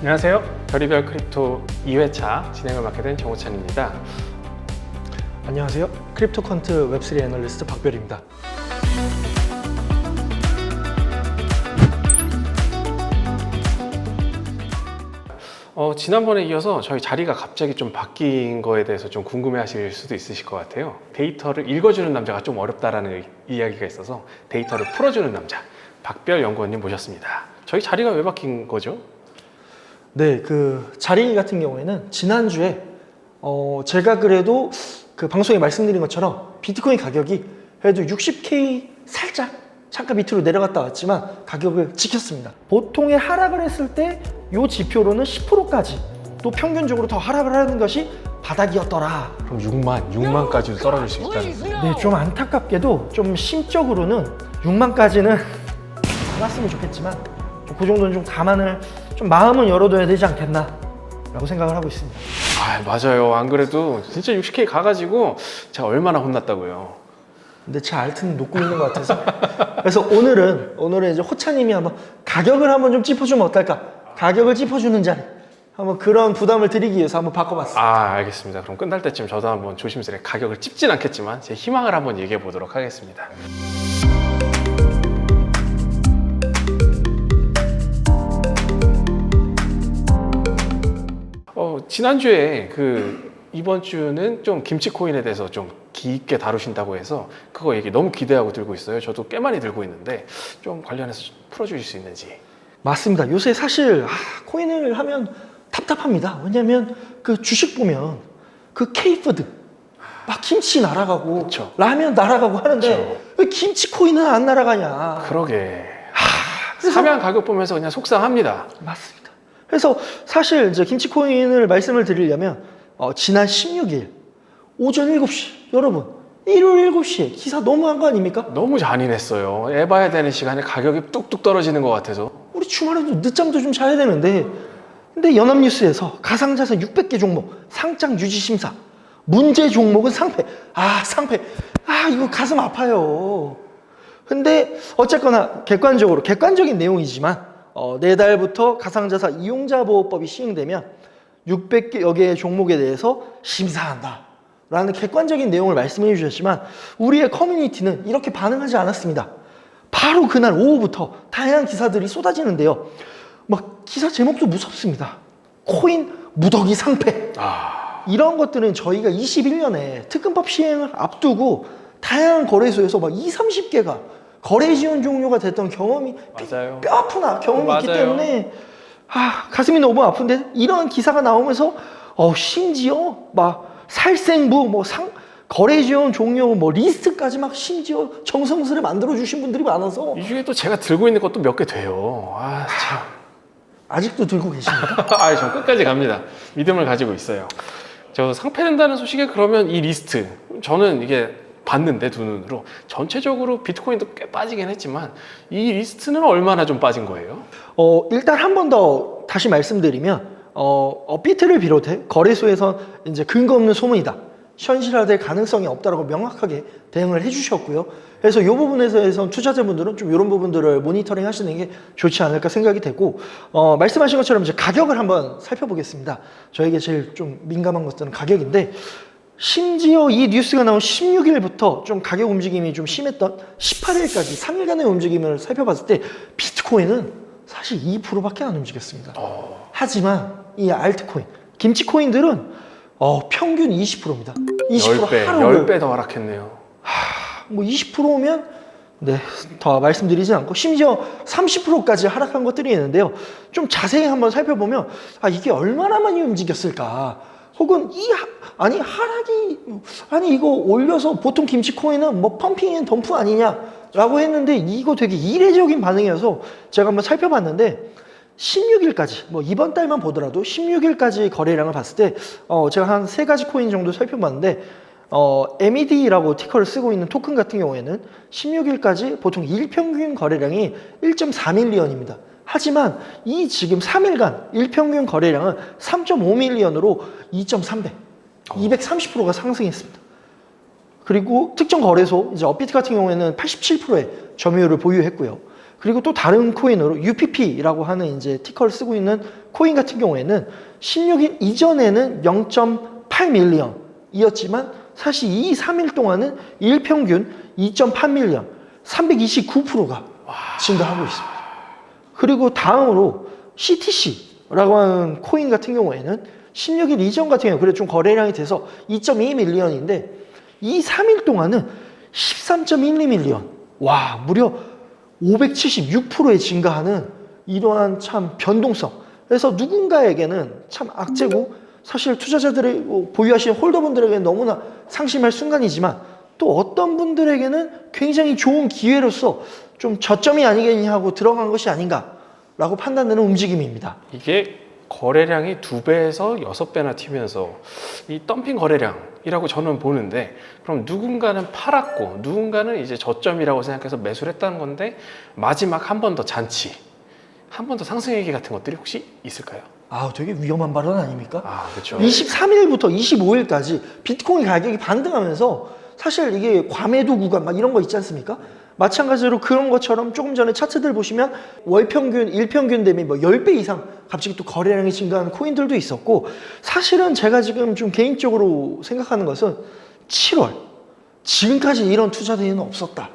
안녕하세요. 별의별 크립토 2회차 진행을 맡게 된 정호찬입니다. 안녕하세요. 크립토컨트 웹3 애널리스트 박별입니다. 지난번에 이어서 저희 자리가 갑자기 좀 바뀐 거에 대해서 좀 궁금해 하실 수도 있으실 것 같아요. 데이터를 읽어주는 남자가 좀 어렵다라는 이야기가 있어서 데이터를 풀어주는 남자 박별 연구원님 모셨습니다. 저희 자리가 왜 바뀐 거죠? 네, 그 자리 같은 경우에는 지난주에 제가 그래도 그 방송에 말씀드린 것처럼 비트코인 가격이 그래도 60K 살짝 잠깐 밑으로 내려갔다 왔지만 가격을 지켰습니다. 보통의 하락을 했을 때 이 지표로는 10%까지 또 평균적으로 더 하락을 하는 것이 바닥이었더라. 그럼 6만까지도 떨어질 수 있다는 거예요? 네, 좀 안타깝게도 좀 심적으로는 6만까지는 안 왔으면 좋겠지만 그 정도는 좀 감안을 좀 마음은 열어둬야 되지 않겠나 라고 생각을 하고 있습니다. 아, 맞아요. 안 그래도 진짜 60K 가가지고 제가 얼마나 혼났다고요. 근데 제 알트는 놓고 있는 것 같아서 그래서 오늘은 이제 호차님이 한번 가격을 한번 좀 짚어주면 어떨까? 가격을 짚어주는 자리 한번 그런 부담을 드리기 위해서 한번 바꿔봤습니다. 아, 알겠습니다. 그럼 끝날 때쯤 저도 한번 조심스레 가격을 찝진 않겠지만 제 희망을 한번 얘기해 보도록 하겠습니다. 지난주에 이번 주는 좀 김치코인에 대해서 좀 깊게 다루신다고 해서 그거 얘기 너무 기대하고 들고 있어요. 저도 꽤 많이 들고 있는데 좀 관련해서 좀 풀어주실 수 있는지. 맞습니다. 요새 사실 코인을 하면 답답합니다. 왜냐면 그 주식 보면 그 K푸드 막 김치 날아가고 그쵸. 라면 날아가고 하는데 그쵸. 왜 김치 코인은 안 날아가냐. 그러게. 사면 가격 보면서 그냥 속상합니다. 맞습니다. 그래서 사실 이제 김치코인을 말씀을 드리려면 지난 16일 오전 7시 여러분 일요일 7시에 기사 너무한 거 아닙니까? 너무 잔인했어요. 애 봐야 되는 시간에 가격이 뚝뚝 떨어지는 것 같아서. 우리 주말에도 늦잠도 좀 자야 되는데 근데 연합뉴스에서 가상자산 600개 종목 상장 유지 심사 문제 종목은 상패. 상패. 이거 가슴 아파요. 근데 어쨌거나 객관적인 내용이지만 내달부터 가상자산 이용자 보호법이 시행되면 600여 개의 종목에 대해서 심사한다 라는 객관적인 내용을 말씀해 주셨지만 우리의 커뮤니티는 이렇게 반응하지 않았습니다. 바로 그날 오후부터 다양한 기사들이 쏟아지는데요. 막 기사 제목도 무섭습니다. 코인 무더기 상패. 이런 것들은 저희가 21년에 특근법 시행을 앞두고 다양한 거래소에서 막 20-30개가 거래 지원 종료가 됐던 경험이 맞아요. 뼈 아프나 경험이 있기 맞아요. 때문에 가슴이 너무 아픈데 이런 기사가 나오면서 심지어 막 살생부 거래 지원 종료 리스트까지 막 심지어 정성스레 만들어 주신 분들이 많아서 이 중에 또 제가 들고 있는 것도 몇 개 돼요. 참. 아직도 들고 계십니까? 전 끝까지 갑니다. 믿음을 가지고 있어요. 저 상패된다는 소식에 그러면 이 리스트 저는 이게 봤는데 두 눈으로 전체적으로 비트코인도 꽤 빠지긴 했지만 이 리스트는 얼마나 좀 빠진 거예요? 일단 한 번 더 다시 말씀드리면 업비트를 비롯해 거래소에서 이제 근거 없는 소문이다. 현실화될 가능성이 없다라고 명확하게 대응을 해주셨고요. 그래서 이 부분에서 투자자분들은 좀 이런 부분들을 모니터링 하시는 게 좋지 않을까 생각이 되고 말씀하신 것처럼 이제 가격을 한번 살펴보겠습니다. 저에게 제일 좀 민감한 것들은 가격인데 심지어 이 뉴스가 나온 16일부터 좀 가격 움직임이 좀 심했던 18일까지 3일간의 움직임을 살펴봤을 때 비트코인은 사실 2%밖에 안 움직였습니다. 하지만 이 알트코인, 김치코인들은 평균 20%입니다. 20% 하루 10배 더 하락했네요. 뭐 20%면 더 말씀드리진 않고 심지어 30%까지 하락한 것들이 있는데요. 좀 자세히 한번 살펴보면 이게 얼마나 많이 움직였을까? 혹은 이거 올려서 보통 김치코인은 뭐 펌핑 앤 덤프 아니냐라고 했는데 이거 되게 이례적인 반응이어서 제가 한번 살펴봤는데 16일까지 이번 달만 보더라도 16일까지 거래량을 봤을 때 제가 한 3가지 코인 정도 살펴봤는데 MED라고 티커를 쓰고 있는 토큰 같은 경우에는 16일까지 보통 일평균 거래량이 1.4밀리언입니다. 하지만 이 지금 3일간 일평균 거래량은 3.5밀리언으로 2.3배, 230%가 상승했습니다. 그리고 특정 거래소, 이제 업비트 같은 경우에는 87%의 점유율을 보유했고요. 그리고 또 다른 코인으로 UPP라고 하는 이제 티커를 쓰고 있는 코인 같은 경우에는 16일 이전에는 0.8밀리언이었지만 사실 이 3일 동안은 일평균 2.8밀리언, 329%가 증가하고 있습니다. 그리고 다음으로 CTC라고 하는 코인 같은 경우에는 16일 이전 같은 경우 그래 좀 거래량이 돼서 2.2밀리언인데 이 3일 동안은 13.12밀리언, 와 무려 576%의 증가하는 이러한 참 변동성. 그래서 누군가에게는 참 악재고 사실 투자자들의 보유하시는 홀더분들에게는 너무나 상심할 순간이지만 또 어떤 분들에게는 굉장히 좋은 기회로서 좀 저점이 아니겠냐 하고 들어간 것이 아닌가라고 판단되는 움직임입니다. 이게 거래량이 2배에서 6배나 튀면서 이 덤핑 거래량이라고 저는 보는데, 그럼 누군가는 팔았고 누군가는 이제 저점이라고 생각해서 매수를 했다는 건데 마지막 한 번 더 잔치, 한 번 더 상승 얘기 같은 것들이 혹시 있을까요? 아, 되게 위험한 발언 아닙니까? 아, 그렇죠. 23일부터 25일까지 비트코인 가격이 반등하면서 사실 이게 과매도 구간 막 이런 거 있지 않습니까? 마찬가지로 그런 것처럼 조금 전에 차트들 보시면 월평균, 일평균 대비 뭐 10배 이상 갑자기 또 거래량이 증가하는 코인들도 있었고, 사실은 제가 지금 좀 개인적으로 생각하는 것은 7월 지금까지 이런 투자 대회는 없었다.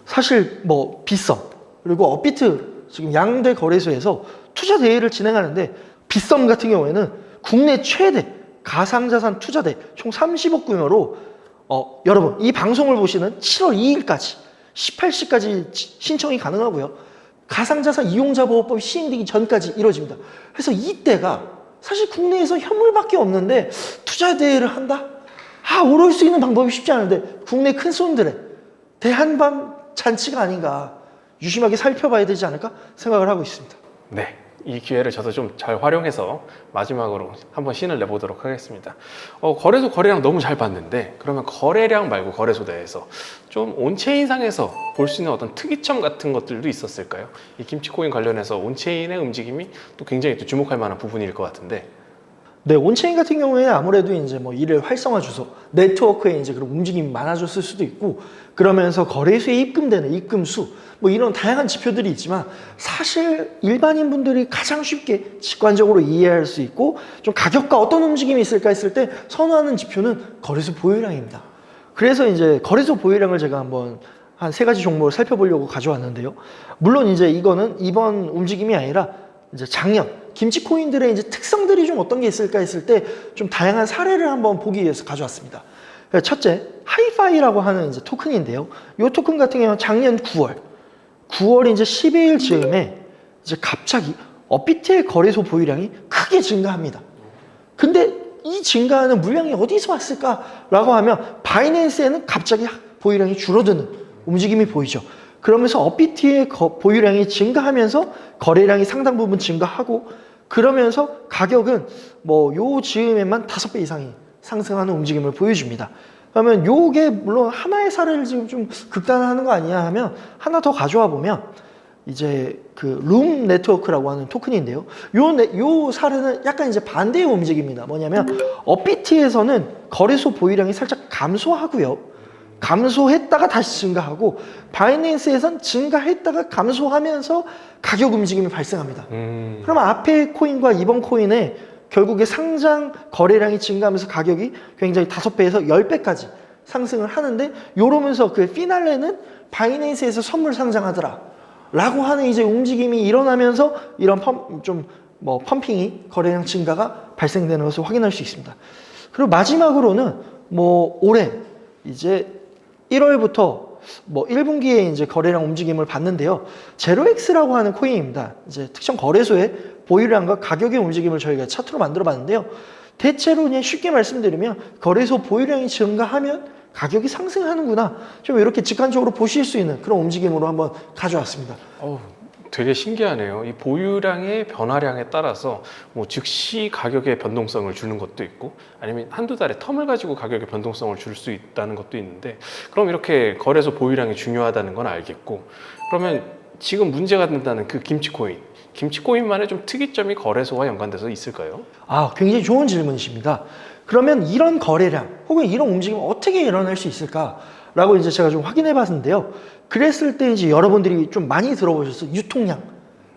사실 뭐 빗썸 그리고 업비트 지금 양대 거래소에서 투자 대회를 진행하는데, 빗썸 같은 경우에는 국내 최대 가상자산 투자대 총 30억 규모로 여러분 이 방송을 보시는 7월 2일까지 18시까지 신청이 가능하고요. 가상자산 이용자 보호법이 시행되기 전까지 이루어집니다. 그래서 이때가 사실 국내에서 현물밖에 없는데 투자 대회를 한다? 오를 수 있는 방법이 쉽지 않은데 국내 큰 손들의 대한밤 잔치가 아닌가, 유심하게 살펴봐야 되지 않을까 생각을 하고 있습니다. 네, 이 기회를 저도 좀 잘 활용해서 마지막으로 한번 신을 내보도록 하겠습니다. 거래소 거래량 너무 잘 봤는데, 그러면 거래량 말고 거래소 내에서 좀 온체인상에서 볼 수 있는 어떤 특이점 같은 것들도 있었을까요? 이 김치코인 관련해서 온체인의 움직임이 또 굉장히 또 주목할 만한 부분일 것 같은데. 네, 온체인 같은 경우에 아무래도 이제 뭐 일을 활성화 주소, 네트워크에 이제 그런 움직임이 많아졌을 수도 있고, 그러면서 거래소에 입금되는 입금수, 뭐 이런 다양한 지표들이 있지만 사실 일반인 분들이 가장 쉽게 직관적으로 이해할 수 있고 좀 가격과 어떤 움직임이 있을까 했을 때 선호하는 지표는 거래소 보유량입니다. 그래서 이제 거래소 보유량을 제가 한번 한 3가지 종목을 살펴보려고 가져왔는데요. 물론 이제 이거는 이번 움직임이 아니라 이제 작년 김치코인들의 이제 특성들이 좀 어떤 게 있을까 했을 때 좀 다양한 사례를 한번 보기 위해서 가져왔습니다. 첫째, 하이파이라고 하는 이제 토큰인데요. 이 토큰 같은 경우는 작년 9월 이제 12일 즈음에 이제 갑자기 업비트의 거래소 보유량이 크게 증가합니다. 근데 이 증가하는 물량이 어디서 왔을까라고 하면 바이낸스에는 갑자기 보유량이 줄어드는 움직임이 보이죠. 그러면서 업비트의 보유량이 증가하면서 거래량이 상당 부분 증가하고, 그러면서 가격은 뭐 요 즈음에만 5배 이상이 상승하는 움직임을 보여줍니다. 그러면 요게 물론 하나의 사례를 지금 좀 극단화하는 거 아니냐 하면 하나 더 가져와 보면 이제 그 룸 네트워크라고 하는 토큰인데요. 요 사례는 약간 이제 반대의 움직임입니다. 뭐냐면 업비트에서는 거래소 보유량이 살짝 감소하고요. 감소했다가 다시 증가하고, 바이낸스에선 증가했다가 감소하면서 가격 움직임이 발생합니다. 그럼 앞에 코인과 이번 코인의 결국에 상장 거래량이 증가하면서 가격이 굉장히 5배에서 10배까지 상승을 하는데, 요러면서 그 피날레는 바이낸스에서 선물 상장하더라 라고 하는 이제 움직임이 일어나면서 이런 펌핑이 거래량 증가가 발생되는 것을 확인할 수 있습니다. 그리고 마지막으로는 뭐 올해 이제 1월부터 뭐 1분기에 이제 거래량 움직임을 봤는데요. 제로엑스라고 하는 코인입니다. 이제 특정 거래소의 보유량과 가격의 움직임을 저희가 차트로 만들어 봤는데요. 대체로 그냥 쉽게 말씀드리면 거래소 보유량이 증가하면 가격이 상승하는구나, 좀 이렇게 직관적으로 보실 수 있는 그런 움직임으로 한번 가져왔습니다. 되게 신기하네요. 이 보유량의 변화량에 따라서 뭐 즉시 가격의 변동성을 주는 것도 있고 아니면 한두 달의 텀을 가지고 가격의 변동성을 줄 수 있다는 것도 있는데 그럼 이렇게 거래소 보유량이 중요하다는 건 알겠고 그러면 지금 문제가 된다는 그 김치코인만의 좀 특이점이 거래소와 연관돼서 있을까요? 아, 굉장히 좋은 질문이십니다. 그러면 이런 거래량 혹은 이런 움직임이 어떻게 일어날 수 있을까라고 이제 제가 좀 확인해 봤는데요. 그랬을 때 이제 여러분들이 좀 많이 들어보셨어요. 유통량.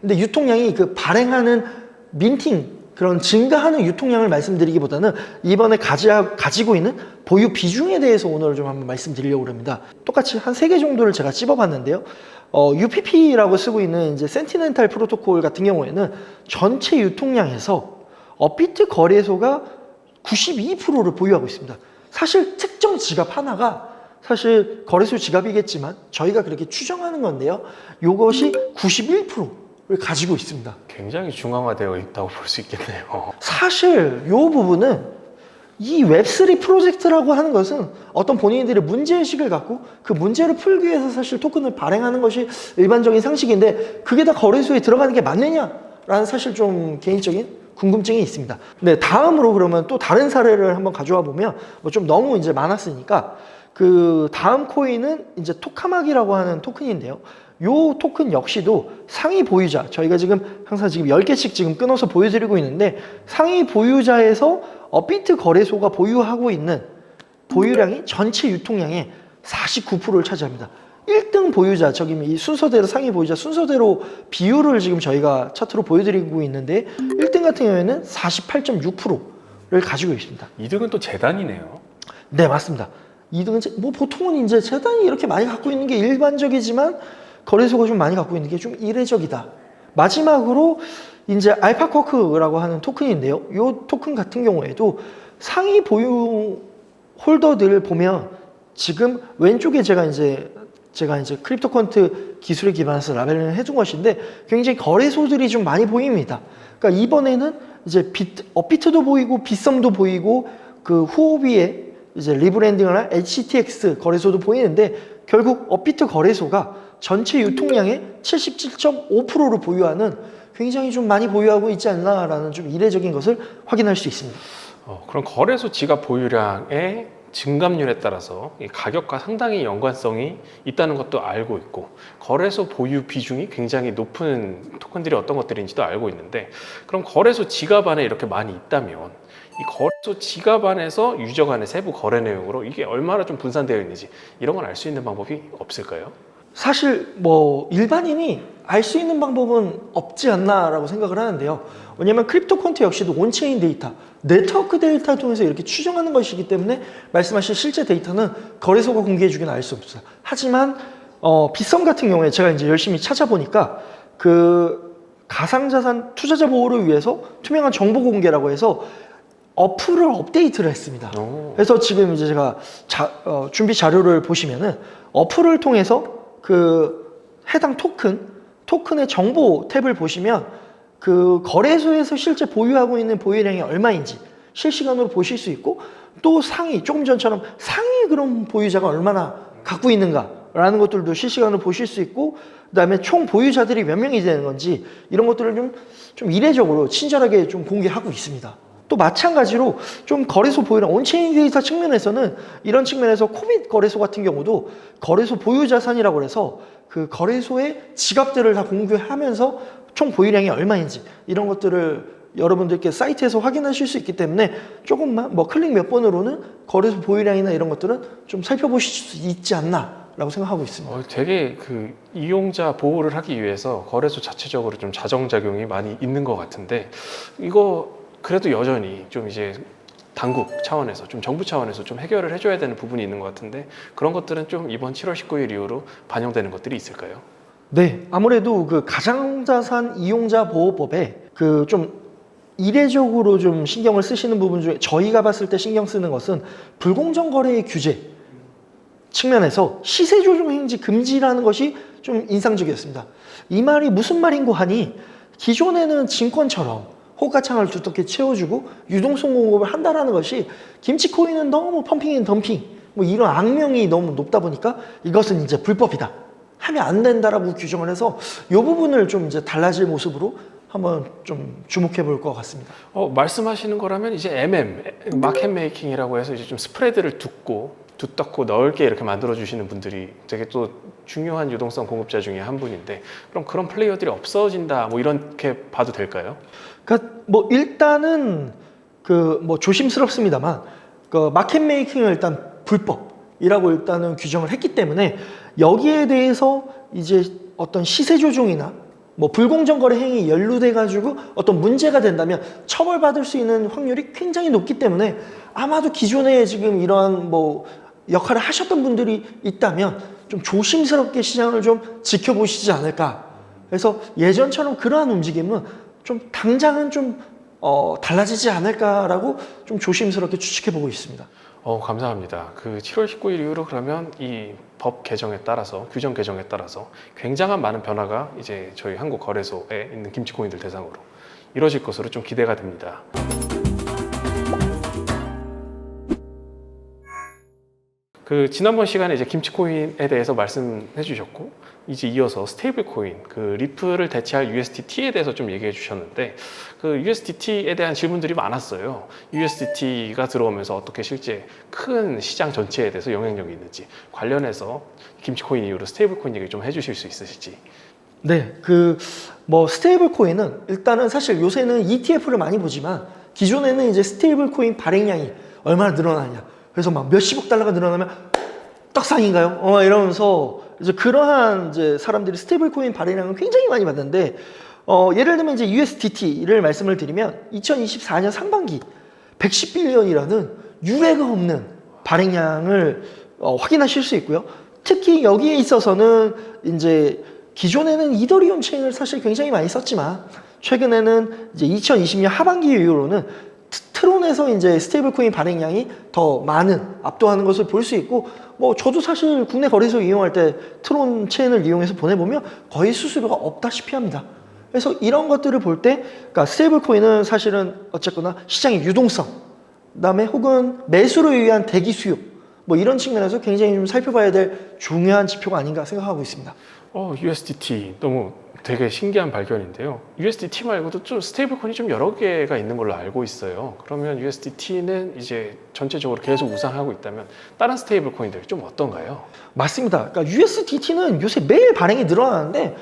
근데 유통량이 그 발행하는 민팅 그런 증가하는 유통량을 말씀드리기보다는 이번에 가지고 있는 보유 비중에 대해서 오늘 좀 한번 말씀드리려고 합니다. 똑같이 한 3개 정도를 제가 찝어봤는데요. UPP라고 쓰고 있는 이제 센티넨탈 프로토콜 같은 경우에는 전체 유통량에서 업비트 거래소가 92%를 보유하고 있습니다. 사실 특정 지갑 하나가 사실 거래소 지갑이겠지만 저희가 그렇게 추정하는 건데요. 이것이 91%를 가지고 있습니다. 굉장히 중앙화되어 있다고 볼 수 있겠네요. 사실 이 부분은 이 웹3 프로젝트라고 하는 것은 어떤 본인들의 문제의식을 갖고 그 문제를 풀기 위해서 사실 토큰을 발행하는 것이 일반적인 상식인데 그게 다 거래소에 들어가는 게 맞느냐라는 사실 좀 개인적인 궁금증이 있습니다. 네, 다음으로 그러면 또 다른 사례를 한번 가져와 보면 뭐 좀 너무 이제 많았으니까 그 다음 코인은 이제 토카마기라고 하는 토큰인데요. 요 토큰 역시도 상위 보유자, 저희가 지금 항상 지금 10개씩 지금 끊어서 보여드리고 있는데 상위 보유자에서 업비트 거래소가 보유하고 있는 보유량이 전체 유통량의 49%를 차지합니다. 1등 보유자, 저기 이 순서대로 상위 보유자 순서대로 비율을 지금 저희가 차트로 보여드리고 있는데 1등 같은 경우에는 48.6%를 가지고 있습니다. 2등은 또 재단이네요. 네, 맞습니다. 2등은 뭐 보통은 이제 재단이 이렇게 많이 갖고 있는 게 일반적이지만 거래소가 좀 많이 갖고 있는 게 좀 이례적이다. 마지막으로 이제 알파쿼크라고 하는 토큰인데요. 이 토큰 같은 경우에도 상위 보유 홀더들을 보면 지금 왼쪽에 제가 이제 크립토 퀀트 기술에 기반해서 라벨링을 해둔 것인데 굉장히 거래소들이 좀 많이 보입니다. 그러니까 이번에는 이제 업비트도 보이고 빗썸도 보이고 그 후오비의 이제 리브랜딩을 한 HTX 거래소도 보이는데 결국 업비트 거래소가 전체 유통량의 77.5%를 보유하는 굉장히 좀 많이 보유하고 있지 않나라는 좀 이례적인 것을 확인할 수 있습니다. 그럼 거래소 지갑 보유량의 증감률에 따라서 이 가격과 상당히 연관성이 있다는 것도 알고 있고 거래소 보유 비중이 굉장히 높은 토큰들이 어떤 것들인지도 알고 있는데 그럼 거래소 지갑 안에 이렇게 많이 있다면 이 거래소 지갑 안에서 유저 간의 세부 거래 내용으로 이게 얼마나 좀 분산되어 있는지 이런 걸 알 수 있는 방법이 없을까요? 사실 뭐 일반인이 알 수 있는 방법은 없지 않나라고 생각을 하는데요. 왜냐하면 크립토 퀀트 역시도 온체인 데이터, 네트워크 데이터를 통해서 이렇게 추정하는 것이기 때문에 말씀하신 실제 데이터는 거래소가 공개해주기는 알 수 없어요. 하지만 빗썸 같은 경우에 제가 이제 열심히 찾아보니까 그 가상자산 투자자 보호를 위해서 투명한 정보 공개라고 해서 어플을 업데이트를 했습니다. 그래서 지금 이제 제가 준비 자료를 보시면은 어플을 통해서 그 해당 토큰의 정보 탭을 보시면 그 거래소에서 실제 보유하고 있는 보유량이 얼마인지 실시간으로 보실 수 있고 또 상위, 조금 전처럼 상위 그런 보유자가 얼마나 갖고 있는가라는 것들도 실시간으로 보실 수 있고 그다음에 총 보유자들이 몇 명이 되는 건지 이런 것들을 좀 이례적으로 친절하게 좀 공개하고 있습니다. 또 마찬가지로 좀 거래소 보유량 온체인 데이터 측면에서는 이런 측면에서 코빗 거래소 같은 경우도 거래소 보유 자산이라고 해서 그 거래소의 지갑들을 다 공개하면서 총 보유량이 얼마인지 이런 것들을 여러분들께 사이트에서 확인하실 수 있기 때문에 조금만 뭐 클릭 몇 번으로는 거래소 보유량이나 이런 것들은 좀 살펴보실 수 있지 않나라고 생각하고 있습니다. 되게 그 이용자 보호를 하기 위해서 거래소 자체적으로 좀 자정작용이 많이 있는 것 같은데 이거 그래도 여전히 좀 이제 당국 차원에서 좀 정부 차원에서 좀 해결을 해줘야 되는 부분이 있는 것 같은데 그런 것들은 좀 이번 7월 19일 이후로 반영되는 것들이 있을까요? 네, 아무래도 그 가상자산 이용자 보호법에 그 좀 이례적으로 좀 신경을 쓰시는 부분 중에 저희가 봤을 때 신경 쓰는 것은 불공정 거래의 규제 측면에서 시세 조종 행위 금지라는 것이 좀 인상적이었습니다. 이 말이 무슨 말인고 하니 기존에는 증권처럼 호가창을 두텁게 채워주고 유동성 공급을 한다라는 것이 김치코인은 너무 펌핑 앤 덤핑 뭐 이런 악명이 너무 높다 보니까 이것은 이제 불법이다 하면 안 된다라고 규정을 해서 이 부분을 좀 이제 달라질 모습으로 한번 좀 주목해 볼 것 같습니다. 말씀하시는 거라면 이제 마켓 메이킹이라고 해서 이제 좀 스프레드를 두텁고 넓게 이렇게 만들어 주시는 분들이 되게 또 중요한 유동성 공급자 중에 한 분인데, 그럼 그런 플레이어들이 없어진다 뭐 이렇게 봐도 될까요? 그러니까 뭐 일단은 그 뭐 조심스럽습니다만 그 마켓 메이킹을 일단 불법이라고 일단은 규정을 했기 때문에 여기에 대해서 이제 어떤 시세 조종이나 뭐 불공정 거래 행위 연루돼 가지고 어떤 문제가 된다면 처벌받을 수 있는 확률이 굉장히 높기 때문에 아마도 기존에 지금 이러한 뭐 역할을 하셨던 분들이 있다면 좀 조심스럽게 시장을 좀 지켜보시지 않을까. 그래서 예전처럼 그러한 움직임은 좀 당장은 좀 달라지지 않을까라고 좀 조심스럽게 추측해 보고 있습니다. 감사합니다. 그 7월 19일 이후로 그러면 이 법 개정에 따라서, 규정 개정에 따라서 굉장한 많은 변화가 이제 저희 한국거래소에 있는 김치코인들 대상으로 이루어질 것으로 좀 기대가 됩니다. 그 지난번 시간에 이제 김치코인에 대해서 말씀해 주셨고, 이제 이어서 스테이블 코인, 그 리플을 대체할 USDT에 대해서 좀 얘기해 주셨는데, 그 USDT에 대한 질문들이 많았어요. USDT가 들어오면서 어떻게 실제 큰 시장 전체에 대해서 영향력이 있는지, 관련해서 김치코인 이후로 스테이블 코인 얘기 좀 해주실 수 있으실지. 네, 그 뭐 스테이블 코인은 일단은 사실 요새는 ETF를 많이 보지만 기존에는 이제 스테이블 코인 발행량이 얼마나 늘어나냐. 그래서 막 몇십억 달러가 늘어나면 떡상인가요? 이러면서 이제 그러한 이제 사람들이 스테이블 코인 발행량을 굉장히 많이 받는데, 예를 들면 이제 USDT를 말씀을 드리면 2024년 상반기 110빌리언이라는 유례가 없는 발행량을 확인하실 수 있고요. 특히 여기에 있어서는 이제 기존에는 이더리움 체인을 사실 굉장히 많이 썼지만 최근에는 이제 2020년 하반기 이후로는 트론에서 이제 스테이블 코인 발행량이 더 많은 압도하는 것을 볼 수 있고, 뭐 저도 사실 국내 거래소 이용할 때 트론 체인을 이용해서 보내보면 거의 수수료가 없다시피 합니다. 그래서 이런 것들을 볼 때, 그러니까 스테이블 코인은 사실은 어쨌거나 시장의 유동성, 그다음에 혹은 매수를 위한 대기 수요, 뭐 이런 측면에서 굉장히 좀 살펴봐야 될 중요한 지표가 아닌가 생각하고 있습니다. USDT 너무 되게 신기한 발견인데요. USDT 말고도 좀 스테이블 코인이 좀 여러 개가 있는 걸로 알고 있어요. 그러면 USDT는 이제 전체적으로 계속 우상하고 있다면 다른 스테이블 코인들 좀 어떤가요? 맞습니다. 그러니까 USDT는 요새 매일 발행이 늘어나는데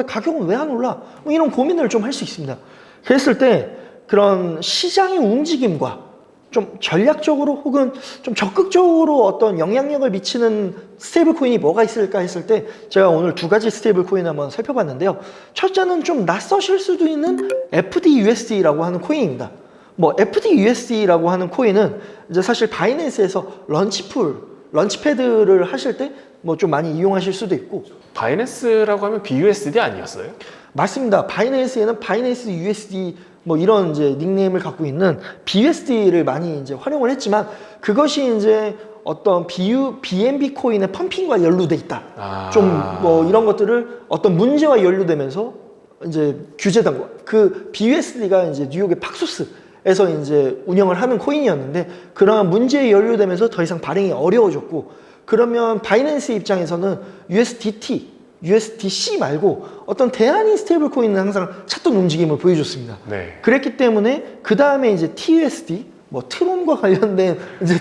가격은 왜 안 올라? 뭐 이런 고민을 좀 할 수 있습니다. 그랬을 때 그런 시장의 움직임과 좀 전략적으로 혹은 좀 적극적으로 어떤 영향력을 미치는 스테이블 코인이 뭐가 있을까 했을 때 제가 오늘 두 가지 스테이블 코인을 한번 살펴봤는데요. 첫째는 좀 낯서실 수도 있는 FDUSD라고 하는 코인입니다. 뭐 FDUSD라고 하는 코인은 이제 사실 바이낸스에서 런치패드를 하실 때 뭐 좀 많이 이용하실 수도 있고. 바이낸스라고 하면 BUSD 아니었어요? 맞습니다. 바이낸스에는 바이낸스 USD 뭐 이런 이제 닉네임을 갖고 있는 BUSD를 많이 이제 활용을 했지만, 그것이 이제 어떤 BNB 코인의 펌핑과 연루돼 있다. 좀 뭐 이런 것들을 어떤 문제와 연루되면서 이제 규제된 거. 그 BUSD가 이제 뉴욕의 팍소스에서 이제 운영을 하는 코인이었는데, 그러한 문제에 연루되면서 더 이상 발행이 어려워졌고, 그러면 바이낸스 입장에서는 USDC 말고 어떤 대안인 스테이블 코인은 항상 찾던 움직임을 보여줬습니다. 네. 그랬기 때문에 그 다음에 이제 TUSD, 뭐 트론과 관련된 이제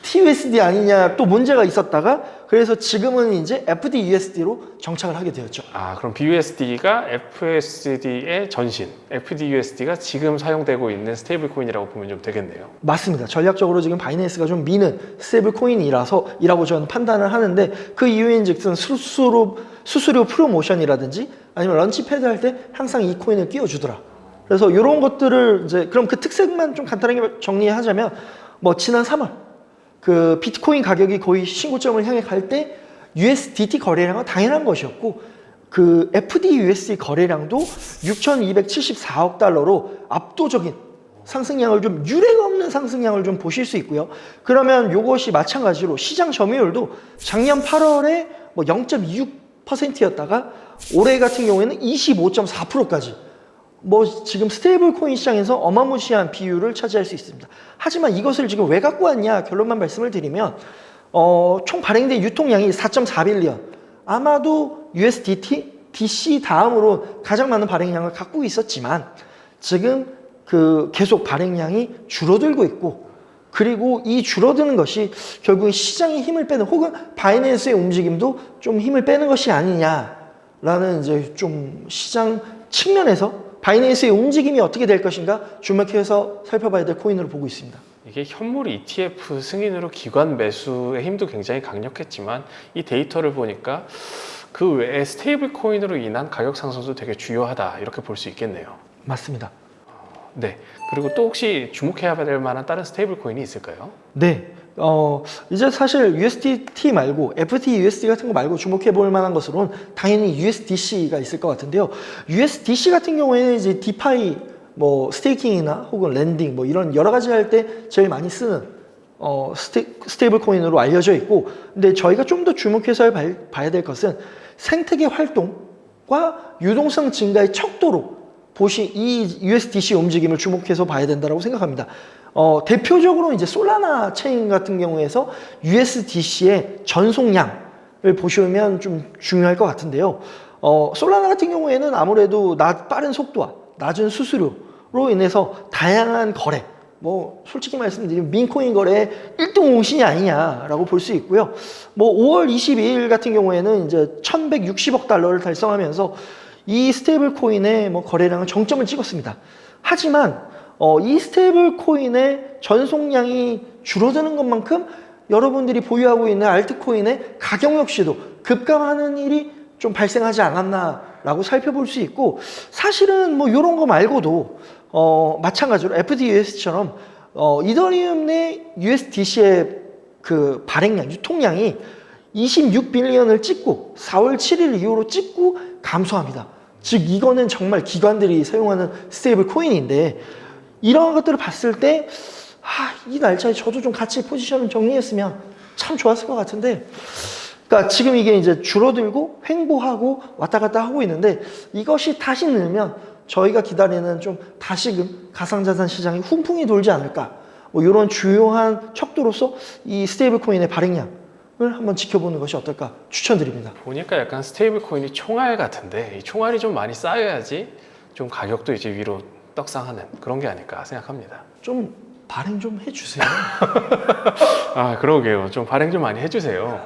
TUSD 아니냐 또 문제가 있었다가, 그래서 지금은 이제 FDUSD로 정착을 하게 되었죠. 그럼 BUSD가 FSD의 전신, FDUSD가 지금 사용되고 있는 스테이블 코인이라고 보면 좀 되겠네요. 맞습니다. 전략적으로 지금 바이낸스가 좀 미는 스테이블 코인이라고 저는 판단을 하는데, 그 이유인즉슨 수수료 프로모션이라든지 아니면 런치패드 할 때 항상 이 코인을 끼워주더라. 그래서 이런 것들을 이제 그럼 그 특색만 좀 간단하게 정리하자면, 뭐 지난 3월 그 비트코인 가격이 거의 신고점을 향해 갈 때 USDT 거래량은 당연한 것이었고, 그 FDUSD 거래량도 6,274억 달러로 압도적인 상승량을 좀 유례가 없는 상승량을 좀 보실 수 있고요. 그러면 이것이 마찬가지로 시장 점유율도 작년 8월에 뭐 0.26%였다가 올해 같은 경우에는 25.4%까지 뭐 지금 스테이블 코인 시장에서 어마무시한 비율을 차지할 수 있습니다. 하지만 이것을 지금 왜 갖고 왔냐 결론만 말씀을 드리면 총 발행된 유통량이 4.4빌리언, 아마도 USDT, DC 다음으로 가장 많은 발행량을 갖고 있었지만 지금 그 계속 발행량이 줄어들고 있고, 그리고 이 줄어드는 것이 결국은 시장의 힘을 빼는, 혹은 바이낸스의 움직임도 좀 힘을 빼는 것이 아니냐라는 이제 좀 시장 측면에서 바이낸스의 움직임이 어떻게 될 것인가 주목해서 살펴봐야 될 코인으로 보고 있습니다. 이게 현물 ETF 승인으로 기관 매수의 힘도 굉장히 강력했지만 이 데이터를 보니까 그 외에 스테이블 코인으로 인한 가격 상승도 되게 주요하다, 이렇게 볼 수 있겠네요. 맞습니다. 네. 그리고 또 혹시 주목해야 될 만한 다른 스테이블 코인이 있을까요? 네. 이제 사실 USDT 말고 FTUSD 같은 거 말고 주목해 볼 만한 것으로는 당연히 USDC가 있을 것 같은데요. USDC 같은 경우에는 이제 디파이 뭐 스테이킹이나 혹은 랜딩 뭐 이런 여러 가지 할 때 제일 많이 쓰는 스테이블 코인으로 알려져 있고, 근데 저희가 좀 더 주목해서 봐야 될 것은 생태계 활동과 유동성 증가의 척도로 이 USDC 움직임을 주목해서 봐야 된다고 생각합니다. 대표적으로 이제 솔라나 체인 같은 경우에서 USDC의 전송량을 보시면 좀 중요할 것 같은데요. 솔라나 같은 경우에는 아무래도 빠른 속도와 낮은 수수료로 인해서 다양한 거래, 뭐 솔직히 말씀드리면 민코인 거래의 1등 공신이 아니냐라고 볼 수 있고요. 뭐 5월 22일 같은 경우에는 이제 1,160억 달러를 달성하면서 이 스테이블 코인의 뭐 거래량은 정점을 찍었습니다. 하지만 이 스테이블 코인의 전송량이 줄어드는 것만큼 여러분들이 보유하고 있는 알트코인의 가격 역시도 급감하는 일이 좀 발생하지 않았나라고 살펴볼 수 있고, 사실은 뭐 이런 거 말고도 마찬가지로 FTUSD처럼 이더리움 내 USDC의 그 발행량, 유통량이 26빌리언을 찍고 4월 7일 이후로 찍고 감소합니다. 즉 이거는 정말 기관들이 사용하는 스테이블 코인인데, 이런 것들을 봤을 때 이 날짜에 저도 좀 같이 포지션을 정리했으면 참 좋았을 것 같은데, 그러니까 지금 이게 이제 줄어들고 횡보하고 왔다 갔다 하고 있는데, 이것이 다시 늘면 저희가 기다리는 좀 다시금 가상자산 시장이 훈풍이 돌지 않을까, 뭐 이런 주요한 척도로서 이 스테이블 코인의 발행량을 한번 지켜보는 것이 어떨까 추천드립니다. 보니까 약간 스테이블 코인이 총알 같은데, 이 총알이 좀 많이 쌓여야지 좀 가격도 이제 위로 떡상하는 그런 게 아닐까 생각합니다. 좀 발행 좀 해주세요. 아, 그러게요. 좀 발행 좀 많이 해주세요.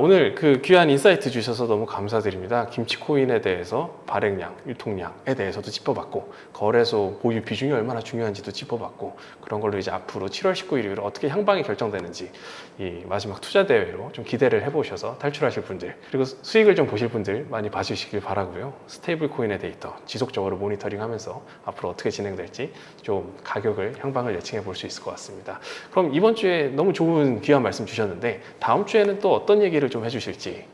오늘 그 귀한 인사이트 주셔서 너무 감사드립니다. 김치코인에 대해서 발행량, 유통량에 대해서도 짚어봤고, 거래소 보유 비중이 얼마나 중요한지도 짚어봤고, 그런 걸로 이제 앞으로 7월 19일 이후로 어떻게 향방이 결정되는지 이 마지막 투자 대회로 좀 기대를 해보셔서 탈출하실 분들, 그리고 수익을 좀 보실 분들 많이 봐주시길 바라고요. 스테이블 코인의 데이터 지속적으로 모니터링하면서 앞으로 어떻게 진행될지 좀 가격을 향방을 예측해 볼 수 있을 것 같습니다. 그럼 이번 주에 너무 좋은 귀한 말씀 주셨는데, 다음 주에는 또 어떤 얘기를 좀 해주실지.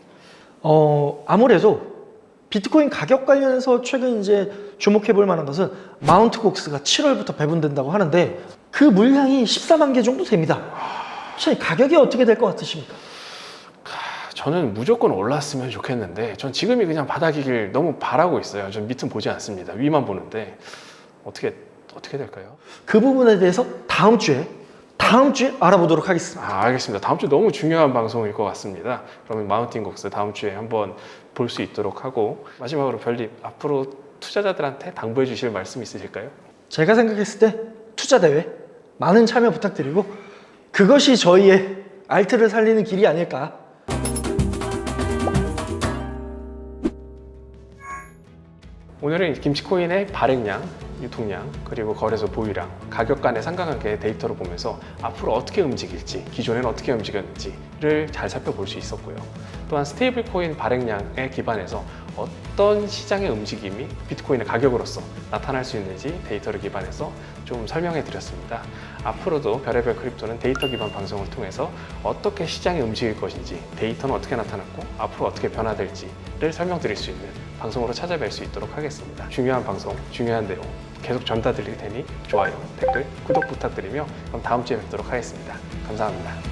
아무래도 비트코인 가격 관련해서 최근 이제 주목해 볼 만한 것은 마운트 곡스가 7월부터 배분된다고 하는데, 그 물량이 14만 개 정도 됩니다. 혹시 가격이 어떻게 될 것 같으십니까? 저는 무조건 올랐으면 좋겠는데, 전 지금이 그냥 바닥이길 너무 바라고 있어요. 전 밑은 보지 않습니다. 위만 보는데 어떻게 될까요? 그 부분에 대해서 다음 주에 알아보도록 하겠습니다. 알겠습니다. 다음 주 너무 중요한 방송일 것 같습니다. 그러면 마운틴 곡스 다음 주에 한번 볼 수 있도록 하고, 마지막으로 별님 앞으로 투자자들한테 당부해 주실 말씀 있으실까요? 제가 생각했을 때 투자 대회 많은 참여 부탁드리고, 그것이 저희의 알트를 살리는 길이 아닐까. 오늘은 김치코인의 발행량, 유통량, 그리고 거래소 보유량, 가격 간의 상관관계 데이터를 보면서 앞으로 어떻게 움직일지, 기존에는 어떻게 움직였는지를 잘 살펴볼 수 있었고요. 또한 스테이블 코인 발행량에 기반해서 어떤 시장의 움직임이 비트코인의 가격으로서 나타날 수 있는지 데이터를 기반해서 좀 설명해 드렸습니다. 앞으로도 별의별 크립토는 데이터 기반 방송을 통해서 어떻게 시장이 움직일 것인지, 데이터는 어떻게 나타났고 앞으로 어떻게 변화될지를 설명드릴 수 있는 방송으로 찾아뵐 수 있도록 하겠습니다. 중요한 방송, 중요한 내용 계속 전달드릴 테니 좋아요, 댓글, 구독 부탁드리며 그럼 다음 주에 뵙도록 하겠습니다. 감사합니다.